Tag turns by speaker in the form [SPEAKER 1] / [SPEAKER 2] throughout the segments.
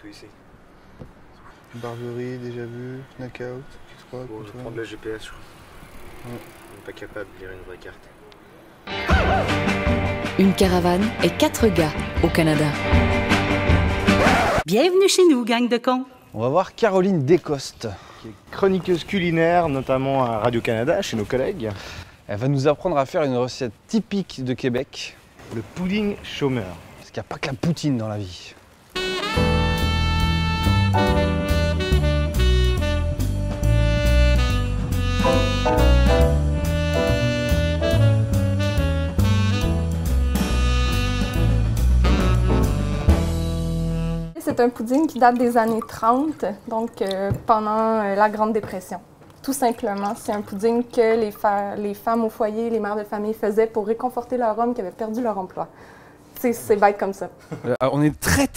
[SPEAKER 1] tout ici.
[SPEAKER 2] Barberie, déjà vu, knockout, je crois.
[SPEAKER 1] Bon, je vais prendre le GPS, je crois.
[SPEAKER 2] Ouais.
[SPEAKER 1] On n'est pas capable de lire une vraie carte.
[SPEAKER 3] Une caravane et 4 gars au Canada.
[SPEAKER 4] Bienvenue chez nous, gang de cons.
[SPEAKER 2] On va voir Caroline Descostes,
[SPEAKER 5] qui est chroniqueuse culinaire, notamment à Radio-Canada, chez nos collègues.
[SPEAKER 2] Elle va nous apprendre à faire une recette typique de Québec.
[SPEAKER 5] Le pudding chômeur.
[SPEAKER 2] Parce qu'il n'y a pas que la poutine dans la vie.
[SPEAKER 6] C'est un pudding qui date des années 30, donc pendant la Grande Dépression. Tout simplement, c'est un pudding que les femmes au foyer, les mères de famille faisaient pour réconforter leur homme qui avait perdu leur emploi. C'est bête comme ça.
[SPEAKER 2] On est très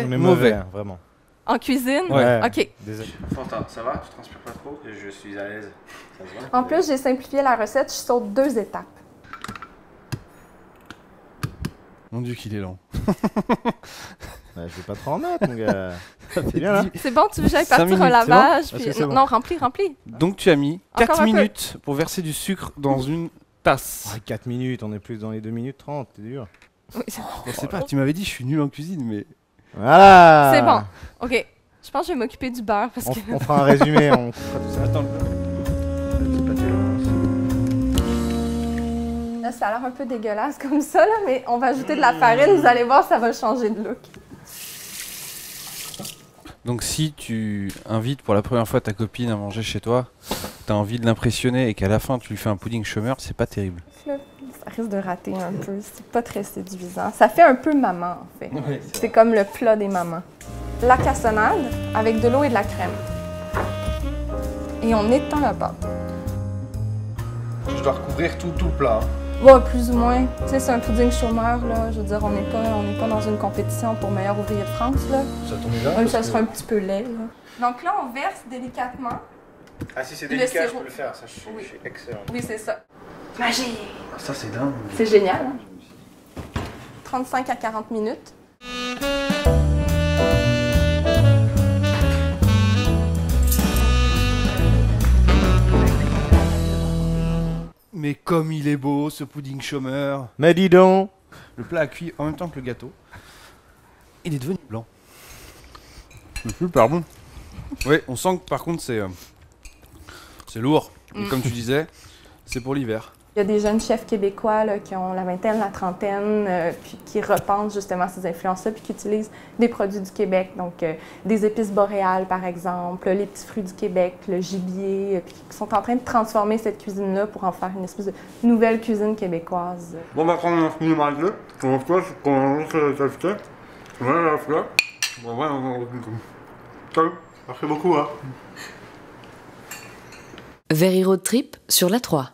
[SPEAKER 5] On est
[SPEAKER 2] mauvais.
[SPEAKER 5] hein, vraiment.
[SPEAKER 6] En cuisine?
[SPEAKER 5] Ouais.
[SPEAKER 6] OK.
[SPEAKER 5] Désolé.
[SPEAKER 1] Fanta, ça va? Tu transpires pas trop? Je suis à l'aise. Ça se voit?
[SPEAKER 6] En plus, j'ai simplifié la recette, je saute 2 étapes.
[SPEAKER 2] Mon Dieu qu'il est lent.
[SPEAKER 5] Je vais pas trop en mettre, mon gars. C'est bien, là.
[SPEAKER 6] C'est bon, tu veux que j'aille
[SPEAKER 2] 5
[SPEAKER 6] partir au
[SPEAKER 2] minutes,
[SPEAKER 6] lavage?
[SPEAKER 5] c'est bon?
[SPEAKER 6] Puis...
[SPEAKER 5] Ok, c'est bon.
[SPEAKER 6] Non, remplis.
[SPEAKER 2] Donc tu as mis
[SPEAKER 6] Encore
[SPEAKER 2] 4
[SPEAKER 6] un peu.
[SPEAKER 2] minutes pour verser du sucre dans une tasse.
[SPEAKER 5] Ouais, 4 minutes, on est plus dans les 2 minutes 30, c'est dur.
[SPEAKER 6] Oui,
[SPEAKER 2] Je sais pas, tu m'avais dit je suis nul en cuisine, mais...
[SPEAKER 5] Voilà.
[SPEAKER 6] c'est bon. OK. Je pense que je vais m'occuper du beurre parce que...
[SPEAKER 5] On fera un résumé, on fera tout ça.
[SPEAKER 2] Attends,
[SPEAKER 6] Là, ça a l'air un peu dégueulasse comme ça, là, mais on va ajouter de la farine, vous allez voir, ça va changer de look.
[SPEAKER 2] Donc si tu invites pour la première fois ta copine à manger chez toi, t'as envie de l'impressionner et qu'à la fin tu lui fais un pudding chômeur, c'est pas terrible.
[SPEAKER 6] Là, ça risque de rater un peu, c'est pas très séduisant. Ça fait un peu maman, en fait. C'est comme le plat des mamans. La cassonade avec de l'eau et de la crème. Et on étend la pâte.
[SPEAKER 1] Je dois recouvrir tout le plat.
[SPEAKER 6] Ouais, plus ou moins. Tu sais, c'est un pudding chômeur, là. Je veux dire, on n'est pas dans une compétition pour meilleur ouvrier de France, là.
[SPEAKER 1] Ça tombe bien.
[SPEAKER 6] Même si ça sera un petit peu laid, là. Donc là, on verse délicatement.
[SPEAKER 1] Ah, si c'est
[SPEAKER 6] Le
[SPEAKER 1] délicat, je
[SPEAKER 6] sirop.
[SPEAKER 1] peux le faire. Ça, je
[SPEAKER 6] Oui.
[SPEAKER 1] suis excellent.
[SPEAKER 6] Oui, c'est ça. Magie!
[SPEAKER 1] Ah, ça, c'est dingue.
[SPEAKER 6] C'est génial, hein? 35 à 40 minutes.
[SPEAKER 2] Mais comme il est beau ce pudding chômeur.
[SPEAKER 5] Mais dis donc.
[SPEAKER 2] Le plat a cuit en même temps que le gâteau. Il est devenu blanc. C'est super bon. Oui, on sent que par contre c'est lourd. Et comme tu disais, c'est pour l'hiver.
[SPEAKER 6] Il y a des jeunes chefs québécois là, qui ont la vingtaine, la trentaine, puis qui repensent justement ces influences-là, puis qui utilisent des produits du Québec, donc des épices boréales par exemple, les petits fruits du Québec, le gibier, puis qui sont en train de transformer cette cuisine-là pour en faire une espèce de nouvelle cuisine québécoise.
[SPEAKER 7] Bon, bah, quand on a fini de manger, on se passe, quand on lance les invités, on va la fleur. Bon, ouais, salut, merci beaucoup, hein.
[SPEAKER 3] Very Road Trip sur la 3.